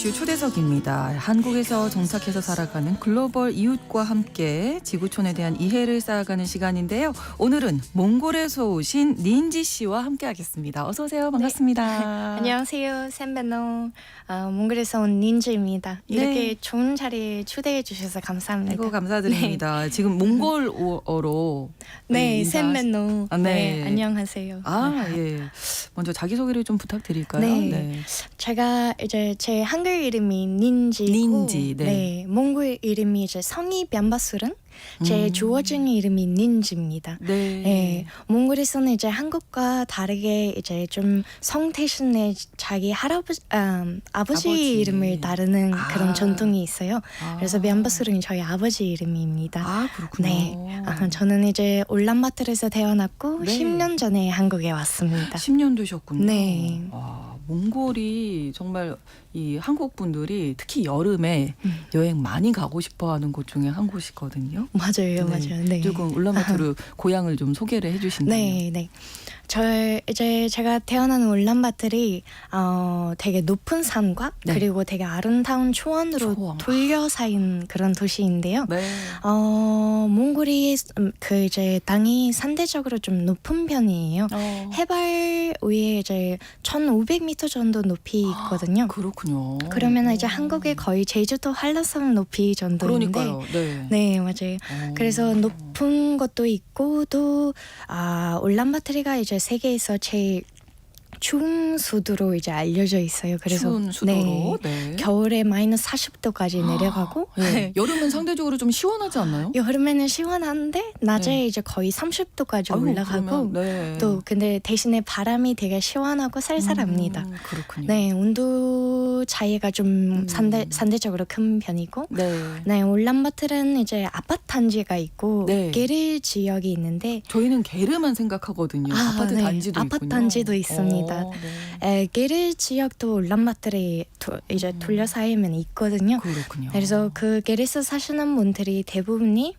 다큐 초대석입니다. 한국에서 정착해서 살아가는 글로벌 이웃과 함께 지구촌에 대한 이해를 쌓아가는 시간인데요. 오늘은 몽골에서 오신 닌지 씨와 함께하겠습니다. 어서 오세요. 반갑습니다. 안녕하세요. 샌베노 몽골에서 온 닌지입니다. 이렇게 네. 좋은 자리에 초대해 주셔서 감사합니다. 아이고 감사드립니다. 지금 몽골어로 네, 인사- 샌베노. 아, 네. 네, 안녕하세요. 아, 예. 먼저 자기소개를 좀 부탁드릴까요? 네. 제가 이제 제 한글 이름이 닌지고 닌지, 네. 몽골 이름이 이제 성이 변바수른 제 주어진 이름이 닌지입니다. 네. 네, 몽골에서는 이제 한국과 다르게 이제 좀 성 대신에 자기 아버지 이름을 따르는 그런 전통이 있어요. 그래서 변바수른이 저희 아버지 이름입니다. 아, 그렇군요. 네, 저는 이제 울란바토르에서 태어났고 네. 10년 전에 한국에 왔습니다. 10년 되셨군요. 네. 몽골이 정말 이 한국 분들이 특히 여름에 여행 많이 가고 싶어하는 곳 중에 한 곳이거든요. 맞아요, 맞아요. 네. 조금 울란바토르 고향을 좀 소개를 해주신다면. 네, 네. 제가 태어난 울란바토르이 되게 높은 산과 네. 그리고 되게 아름다운 초원으로 초원. 둘러싸인 그런 도시인데요. 네. 몽골이 그 이제 땅이 상대적으로 좀 높은 편이에요. 해발 위에 이제 1,500m 정도 높이 있거든요. 그렇군요. 그러면 이제 한국의 거의 제주도 한라산 높이 정도인데. 그러니까요. 네. 네, 맞아요. 그래서 높은 것도 있고 또 울란바토르가 이제 세계에서 제일 추운 수도로 이제 알려져 있어요. 그래서 추운 수도로. 네. 겨울에 마이너스 40도까지 내려가고 네. 여름은 상대적으로 좀 시원하지 않나요? 여름에는 시원한데 낮에 네. 이제 거의 30도까지 아이고, 올라가고 그러면, 네. 또 근데 대신에 바람이 되게 시원하고 쌀쌀합니다. 그렇군요. 네, 온도 차이가 좀 상대적으로 큰 편이고 네. 네, 울란바토르는 이제 아파트 단지가 있고 네. 게르 지역이 있는데 저희는 게르만 생각하거든요. 아파트 네. 단지도 아파트 있군요. 단지도 있습니다. 네. 게르 지역도 울란바토르에 이제 둘러싸이면 있거든요. 그렇군요. 그래서 그 게르에서 사시는 분들이 대부분이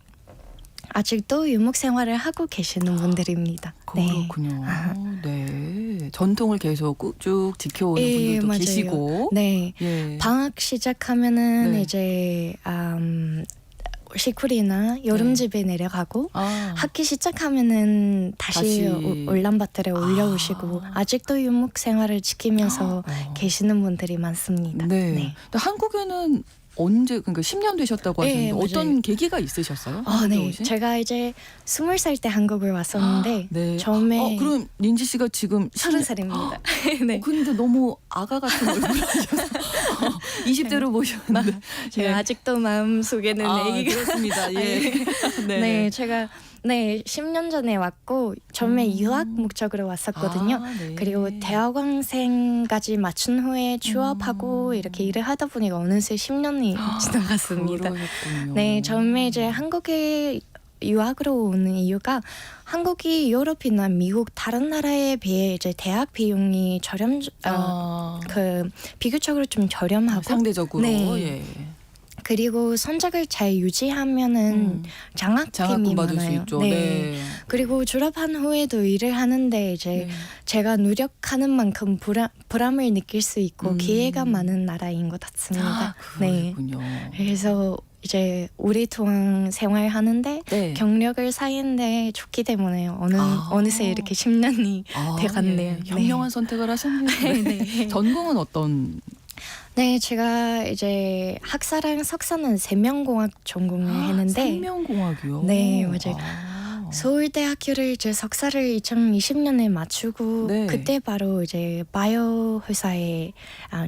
아직도 유목 생활을 하고 계시는 분들입니다. 그렇군요. 네. 전통을 계속 쭉 지켜오는 예, 분들도 맞아요. 계시고. 네. 예. 방학 시작하면은 네. 이제 시쿨이나 여름집에 내려가고 학기 시작하면은 다시 울란바토르에 올려오시고 아직도 유목 생활을 지키면서 계시는 분들이 많습니다. 네. 근데 한국에는 언제 그러니까 10년 되셨다고 하셨는데 네, 어떤 맞아요. 계기가 있으셨어요? 네. 오신? 제가 이제 20살 때 한국을 왔었는데 네. 처음에 그럼 닌지 씨가 지금 30살입니다. 네. 근데 너무 아가 같은 얼굴 하셔서 20대로 보셨는데 제가 아직도 마음속에는 애기가 그렇습니다. 예. 네, 제가 10년 전에 왔고 처음에 유학 목적으로 왔었거든요. 네. 그리고 대학원생까지 마친 후에 취업하고 이렇게 일을 하다 보니까 어느새 10년이 지나갔습니다. 그러셨군요. 네, 처음에 이제 한국에 유학으로 오는 이유가 한국이 유럽이나 미국 다른 나라에 비해 이제 대학 비용이 비교적으로 좀 저렴하고 상대적으로 네. 예. 그리고 성적을 잘 유지하면은 장학금이 장학금 받을 많아요. 수 있죠. 네. 네. 그리고 졸업한 후에도 일을 하는데 이제 네. 제가 노력하는 만큼 보람을 느낄 수 있고 기회가 많은 나라인 것 같습니다. 네. 그렇군요. 그래서 이제 오랫동안 생활하는데 네. 경력을 쌓이는데 좋기 때문에 어느새 이렇게 10년이 돼갔네요. 예. 현명한 선택을 하셨네요. 네. 전공은 어떤? 네, 제가 이제 학사랑 석사는 생명공학 전공을 했는데 생명공학이요. 네, 맞아요. 서울대학교를 이제 석사를 2020년에 마치고 네. 그때 바로 이제 바이오 회사에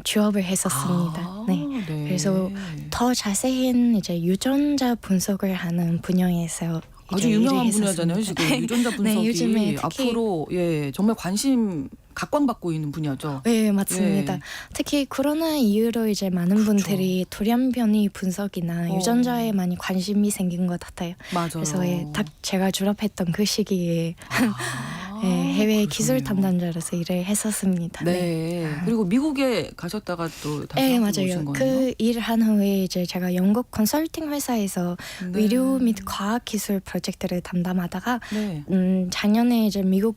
취업을 했었습니다. 네. 네. 그래서 더 자세한 이제 유전자 분석을 하는 분야에서 아주 이제 유명한 일을 분야잖아요. 했었습니다. 지금 유전자 분석이 네, 요즘에 특히 앞으로 정말 관심 각광받고 있는 분야죠. 네, 맞습니다. 예. 특히 코로나 이후로 이제 많은 분들이 돌연변이 분석이나 유전자에 많이 관심이 생긴 것 같아요. 맞아요. 그래서 딱 제가 졸업했던 그 시기에 예, 해외 그러시군요. 기술 담당자로서 일을 했었습니다. 네. 그리고 미국에 가셨다가 또 다시 네, 한국 오신 맞아요. 거예요? 그 일을 한 후에 이제 제가 영국 컨설팅 회사에서 네. 의료 및 과학 기술 프로젝트를 담당하다가 네. 작년에 이제 미국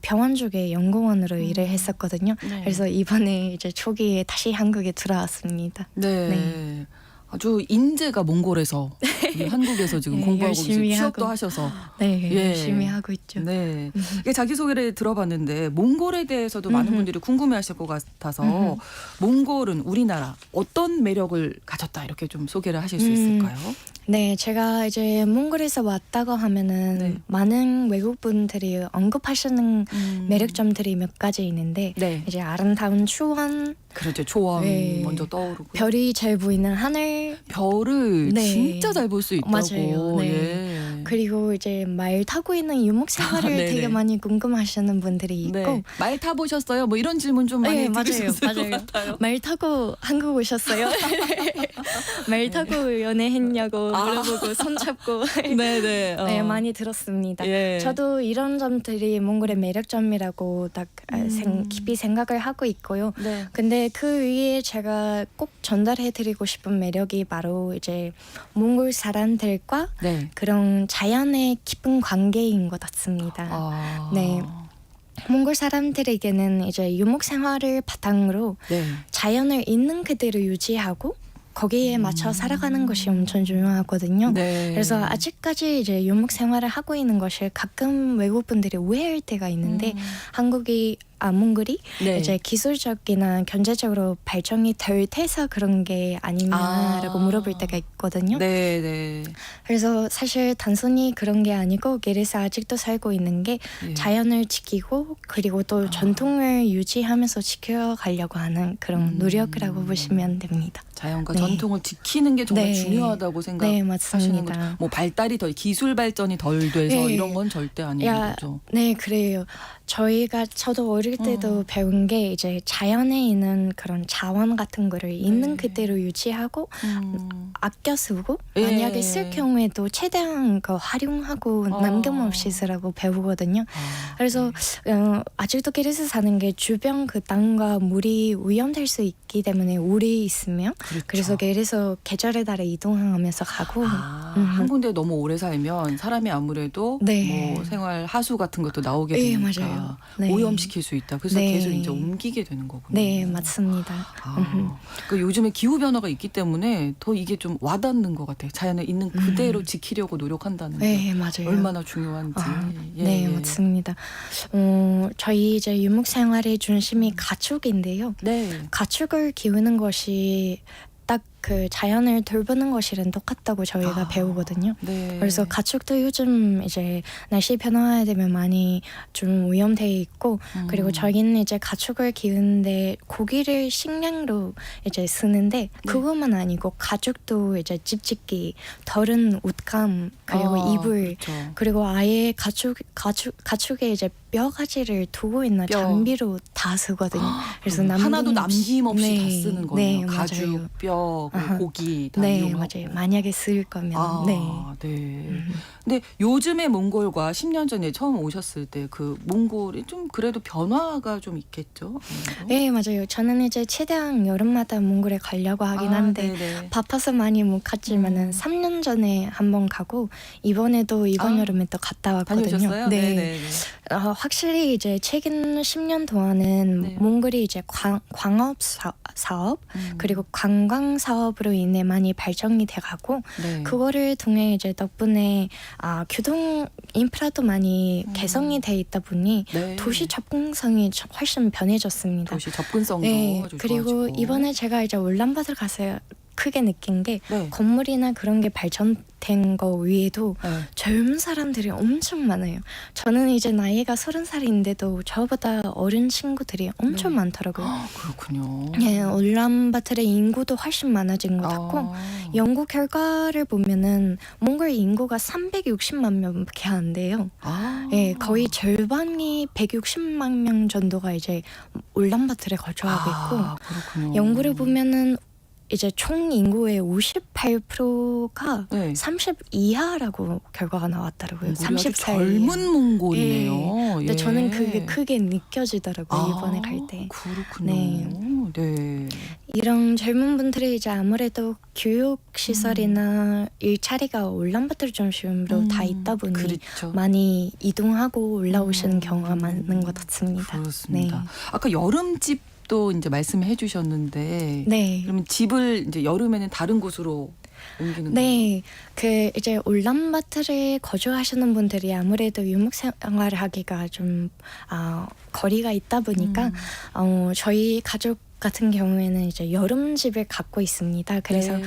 병원 쪽에 연구원으로 일을 했었거든요. 네. 그래서 이번에 이제 초기에 다시 한국에 들어왔습니다. 네. 네. 아주 인재가 몽골에서 우리 한국에서 지금 네, 공부하고 열심히 계시고 취업도 하고. 하셔서 네, 예. 열심히 하고 있죠. 네. 이게 자기소개를 들어봤는데 몽골에 대해서도 많은 분들이 궁금해하실 것 같아서 몽골은 우리나라 어떤 매력을 가졌다 이렇게 좀 소개를 하실 수 있을까요? 네, 제가 이제 몽골에서 왔다고 하면은 네. 많은 외국 분들이 언급하시는 매력점들이 몇 가지 있는데 네. 이제 아름다운 초원, 그렇죠. 초원 네. 먼저 떠오르고 별이 잘 보이는 하늘, 별을 네. 진짜 잘 볼 수 있다고. 맞아요. 네. 예. 그리고 이제 말 타고 있는 유목 생활을 네네. 되게 많이 궁금하시는 분들이 있고 네. 말 타보셨어요? 뭐 이런 질문 좀 많이 네, 맞아요. 들으셨을 것 맞아요. 같아요. 말 타고 한국 오셨어요? 말 타고 연애했냐고 물어보고 손잡고 네네. 네, 많이 들었습니다. 예. 저도 이런 점들이 몽골의 매력점이라고 딱 깊이 생각을 하고 있고요. 네. 근데 그 위에 제가 꼭 전달해드리고 싶은 매력이 바로 이제 몽골 사람들과 네. 그런 자연의 깊은 관계인 것 같습니다. 아. 네. 몽골 사람들에게는 이제 유목 생활을 바탕으로 네. 자연을 있는 그대로 유지하고 거기에 맞춰 살아가는 것이 엄청 중요하거든요. 네. 그래서 아직까지 이제 유목 생활을 하고 있는 것을 가끔 외국 분들이 오해할 때가 있는데 몽골이 네. 이제 기술적이나 경제적으로 발전이 덜 돼서 그런 게 아니냐라고 물어볼 때가 있거든요. 네, 네. 그래서 사실 단순히 그런 게 아니고 게르사 아직도 살고 있는 게 예. 자연을 지키고 그리고 또 전통을 유지하면서 지켜가려고 하는 그런 노력이라고 보시면 됩니다. 자연과 네. 전통을 지키는 게 정말 네. 중요하다고 네, 생각하시는 맞습니다. 거죠. 뭐 발달이 더 기술 발전이 덜 돼서 네. 이런 건 절대 아닌 거죠. 네, 그래요. 저도 어릴 때도 배운 게 이제 자연에 있는 그런 자원 같은 거를 있는 그대로 유지하고 아껴 쓰고 예. 만약에 쓸 경우에도 최대한 활용하고 남김없이 쓰라고 배우거든요. 그래서 아직도 게르사 사는 게 주변 그 땅과 물이 오염될 수 있기 때문에 울이 있으면 그렇죠. 그래서 게르사 계절에 따라 이동하면서 가고 한 군데 너무 오래 살면 사람이 아무래도 네. 뭐 생활 하수 같은 것도 나오게 네, 되니까 맞아요. 네. 오염시킬 수 있다. 그래서 네. 계속 이제 옮기게 되는 거군요. 네, 맞습니다. 그 요즘에 기후 변화가 있기 때문에 더 이게 좀 와닿는 것 같아요. 자연을 있는 그대로 지키려고 노력한다는 게 네, 맞아요. 얼마나 중요한지. 예, 네, 예. 맞습니다. 저희 이제 유목 생활의 중심이 가축인데요. 네. 가축을 키우는 것이 딱 그 자연을 돌보는 것이랑 똑같다고 저희가 배우거든요. 네. 그래서 가축도 요즘 이제 날씨 변화에 되면 많이 좀 오염돼 있고 그리고 저희는 이제 가축을 키우는데 고기를 식량로 이제 쓰는데 그것만 아니고 가죽도 이제 집짓기, 덜은 옷감 그리고 이불 그렇죠. 그리고 아예 가축에 이제 뼈 가지를 두고 있는 뼈. 장비로 다 쓰거든요. 그래서 하나도 남김없이 남김없이 다 네, 쓰는 거예요. 네, 가죽, 맞아요. 뼈, 아하. 고기 다 네, 이용하고. 맞아요. 만약에 쓸 거면 네. 네. 근데 요즘의 몽골과 10년 전에 처음 오셨을 때 그 몽골이 좀 그래도 변화가 좀 있겠죠? 네, 맞아요. 저는 이제 최대한 여름마다 몽골에 가려고 하긴 한데 네네. 바빠서 많이 못 갔지만은 3년 전에 한번 가고 이번에도 이번 여름에 또 갔다 왔거든요. 다녀오셨어요? 네. 네네. 확실히 이제 최근 10년 동안은 네. 몽골이 이제 광업 사업 그리고 관광 사업으로 인해 많이 발전이 돼가고 네. 그거를 통해 이제 덕분에 교통 인프라도 많이 개성이 돼 있다 보니 네. 도시 접근성이 훨씬 변해졌습니다. 도시 접근성도 네, 아주 그리고 좋아지고. 이번에 제가 이제 울란바토르 가서 크게 느낀 게 네. 건물이나 그런 게 발전된 거 위에도 네. 젊은 사람들이 엄청 많아요. 저는 이제 나이가 30살인데도 저보다 어린 친구들이 엄청 많더라고요. 그렇군요. 네, 울란바토르의 인구도 훨씬 많아진 것 같고 연구 결과를 보면은 몽골 인구가 360만 명밖에 안 돼요. 네, 거의 절반이 160만 명 정도가 이제 울란바토르에 거주하고 있고 그렇군요. 연구를 보면은 이제 총 인구의 58%가 네. 30 이하라고 결과가 나왔더라고요. 몽골이 아주 30살 젊은 몽골이네요. 근데 예. 저는 그게 크게 느껴지더라고요. 이번에 갈 때. 그렇군요. 네. 네. 이런 젊은 분들이 이제 아무래도 교육 시설이나 일자리가 울란바토르 중심으로 다 있다 보니 그렇죠. 많이 이동하고 올라오시는 경우가 많은 것 같습니다. 그렇습니다. 아까 여름집도 이제 말씀해 주셨는데 네. 그러면 집을 이제 여름에는 다른 곳으로 옮기는 거예요? 네, 그 이제 울란바토르에 거주하시는 분들이 아무래도 유목 생활을 하기가 좀 거리가 있다 보니까 저희 가족 같은 경우에는 이제 여름집을 갖고 있습니다. 그래서 네.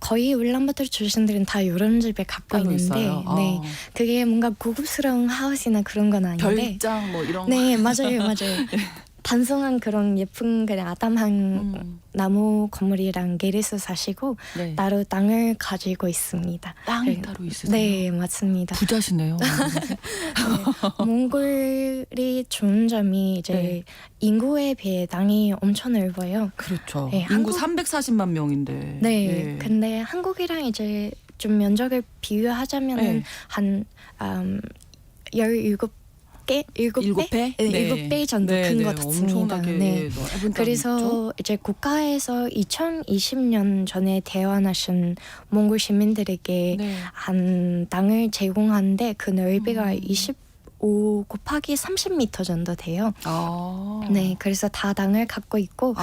거의 울란바토르 출신들은 다 여름집을 갖고 따로 있는데, 있어요. 네, 그게 뭔가 고급스러운 하우스나 그런 건 아닌데, 별장 뭐 이런 네, 맞아요, 맞아요. 단순한 그런 예쁜 그냥 아담한 나무 건물이랑 게르스 사시고 네. 따로 땅을 가지고 있습니다. 땅이 네. 따로 있으세요? 네, 맞습니다. 부자시네요. 몽골이 좋은 점이 이제 네. 인구에 비해 땅이 엄청 넓어요. 그렇죠. 네, 인구 한국- 340만 명인데. 네, 예. 근데 한국이랑 이제 좀 면적을 비교하자면은 네. 한 17개? 7배? 배? 네, 7배 정도 네, 큰 네. 것 같습니다. 엄청나게 네. 넓은 땅이 있죠? 그래서 이제 국가에서 2020년 전에 태어나신 몽골 시민들에게 네. 한 땅을 제공하는데 그 넓이가 25 곱하기 30m 정도 돼요. 아. 네, 그래서 다 땅을 갖고 있고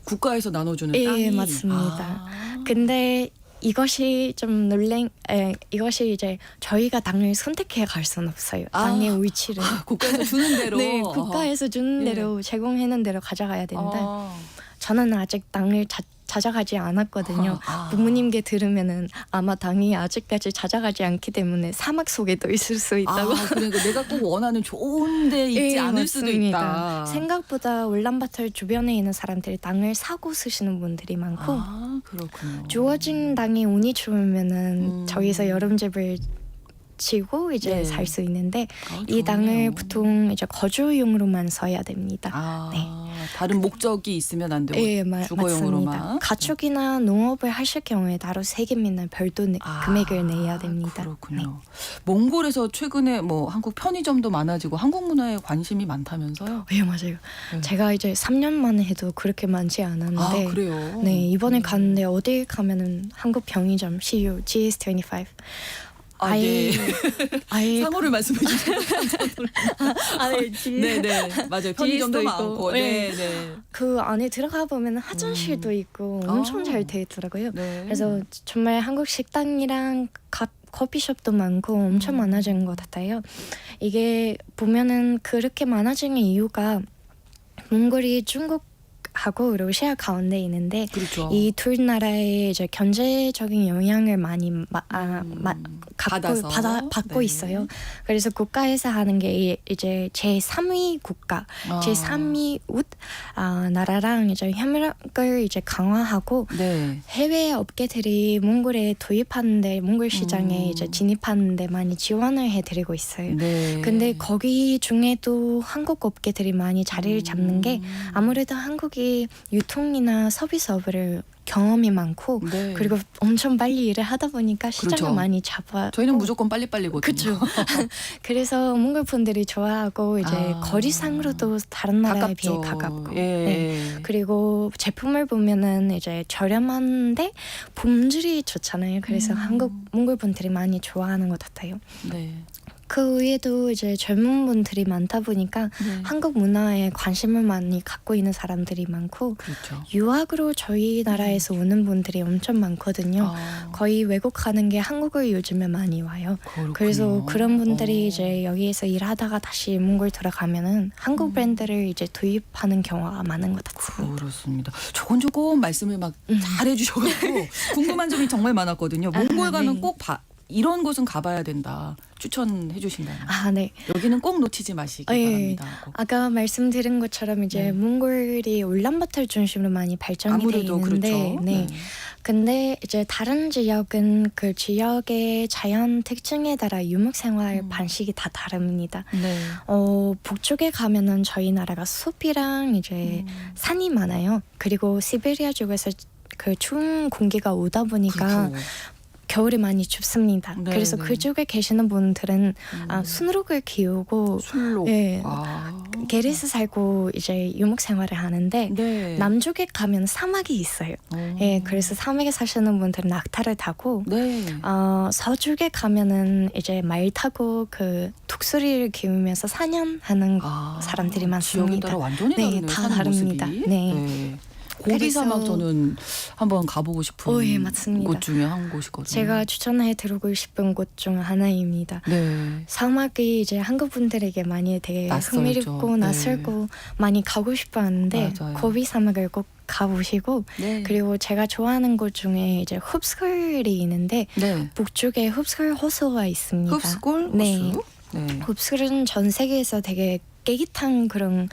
국가에서 나눠주는 예, 땅이 맞습니다. 근데 이것이 좀 이것이 이제 저희가 땅을 선택해 갈 수는 없어요. 땅의 위치를. 국가에서 주는 대로. 네, 국가에서 주는 예. 대로 제공해는 대로 가져가야 되는데 아. 저는 아직 땅을 찾아가지 않았거든요. 부모님께 들으면은 아마 땅이 아직까지 찾아가지 않기 때문에 사막 속에도 있을 수 있다고. 그러니까 내가 꼭 원하는 좋은 데 있지 예, 않을 수도 맞습니다. 있다. 생각보다 울란바토르 주변에 있는 사람들이 땅을 사고 쓰시는 분들이 많고 그렇군요. 주어진 땅이 운이 좋으면은 저기서 여름집을 지고 이제 네. 살 수 있는데 좋네요. 이 땅을 보통 이제 거주용으로만 써야 됩니다. 네. 다른 목적이 있으면 안 되고 예, 주거용으로만. 맞습니다. 가축이나 농업을 하실 경우에 따로 세금이나 별도 금액을 내야 됩니다. 그렇군요. 네. 몽골에서 최근에 뭐 한국 편의점도 많아지고 한국 문화에 관심이 많다면서요? 예, 맞아요. 네. 제가 이제 3년 만에 해도 그렇게 많지 않았는데 그래요? 네, 이번에 갔는데 어딜 가면은 한국 편의점 CU GS25 아예 상호를 말씀해 주세요. 네네 맞아요. 편의점도 GS도 많고. 있고, 네. 네네. 그 안에 들어가 보면 화장실도 있고 엄청 잘 돼 있더라고요. 네. 그래서 정말 한국 식당이랑 커피숍도 많고 엄청 많아진 것 같아요. 이게 보면은 그렇게 많아진 이유가 몽골이 중국하고 러시아 가운데 있는데 그렇죠. 이 둘 나라의 이제 경제적인 영향을 많이 받고 네. 있어요. 그래서 국가에서 하는 게 이제 제3위 국가, 제3위 나라랑 이제 협력을 이제 강화하고 네. 해외 업계들이 몽골에 도입하는데 몽골 시장에 이제 진입하는데 많이 지원을 해드리고 있어요. 네. 근데 거기 중에도 한국 업계들이 많이 자리를 잡는 게 아무래도 한국이 유통이나 서비스업을 경험이 많고 네. 그리고 엄청 빨리 일을 하다 보니까 시장을 그렇죠. 많이 잡아. 저희는 무조건 빨리빨리거든요. 그렇죠. 그래서 몽골 분들이 좋아하고 이제 거리상으로도 다른 나라에 비해 가깝고. 예. 네. 그리고 제품을 보면은 이제 저렴한데 품질이 좋잖아요. 그래서 한국 몽골 분들이 많이 좋아하는 것 같아요. 네. 그 외에도 이제 젊은 분들이 많다 보니까 네. 한국 문화에 관심을 많이 갖고 있는 사람들이 많고 그렇죠. 유학으로 저희 나라에서 오는 분들이 엄청 많거든요. 거의 외국 가는 게 한국을 요즘에 많이 와요. 그렇군요. 그래서 그런 분들이 이제 여기에서 일하다가 다시 몽골 들어가면은 한국 브랜드를 이제 도입하는 경우가 많은 것 같습니다. 그렇습니다. 조금 말씀을 막 잘해주셔가지고 궁금한 점이 정말 많았거든요. 몽골 가면 네. 꼭 이런 곳은 가봐야 된다. 추천해 주신다면. 네. 여기는 꼭 놓치지 마시기 예. 바랍니다. 꼭. 아까 말씀드린 것처럼 이제 네. 몽골이 울란바토르 중심으로 많이 발전이 돼 아무래도 있는데, 그렇죠. 네. 근데 이제 다른 지역은 그 지역의 자연 특징에 따라 유목생활 방식이 다 다릅니다. 네. 북쪽에 가면은 저희 나라가 숲이랑 이제 산이 많아요. 그리고 시베리아 쪽에서 그 추운 공기가 오다 보니까 그렇죠. 겨울이 많이 춥습니다. 네, 그래서 네. 그쪽에 계시는 분들은 순록을 키우고 술로. 예, 아. 게르에서 살고 이제 유목 생활을 하는데 네. 남쪽에 가면 사막이 있어요. 예, 그래서 사막에 사시는 분들은 낙타를 타고 네. 서쪽에 가면은 이제 말 타고 그 독수리를 키우면서 사냥하는 사람들이 지역에 많습니다. 따라 완전히 네, 다르네요. 다 사는 다릅니다. 모습이. 네. 고비 그래서- 사막 저는 한번 가보고 싶은 예, 맞습니다. 곳 중에 한 곳이거든요. 제가 추천해 드리고 싶은 곳 중 하나입니다. 네. 사막이 이제 한국 분들에게 많이 되게 낯설죠. 흥미롭고 네. 낯설고 많이 가고 싶어 하는데 맞아요. 고비 사막을 꼭 가보시고 네. 그리고 제가 좋아하는 곳 중에 이제 흡스콜이 있는데 네. 북쪽에 흡스콜 호수가 있습니다. 흡스골 네. 호수. 네. 흡스콜은 전 세계에서 되게 깨끗한 그런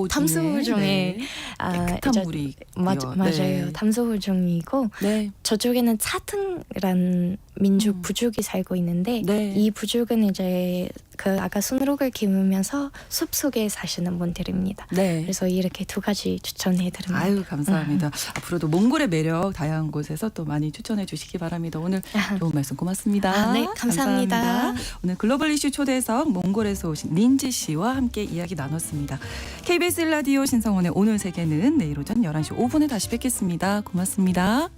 담수호 중에 네. 깨끗한 이제 물이 맞아요. 네. 담수호 중이고 네. 저쪽에는 차등이란 민족 부족이 살고 있는데 네. 이 부족은 이제 그 아까 순록을 키우면서 숲 속에 사시는 분들입니다. 네. 그래서 이렇게 두 가지 추천해 드립니다. 아유 감사합니다. 앞으로도 몽골의 매력 다양한 곳에서 또 많이 추천해 주시기 바랍니다. 오늘 좋은 말씀 고맙습니다. 네, 감사합니다. 오늘 글로벌 이슈 초대석 몽골에서 오신 린지 씨와 함께 이야기 나눴습니다. KBS 라디오 신성원의 오늘 세계는 내일 오전 11시 5분에 다시 뵙겠습니다. 고맙습니다.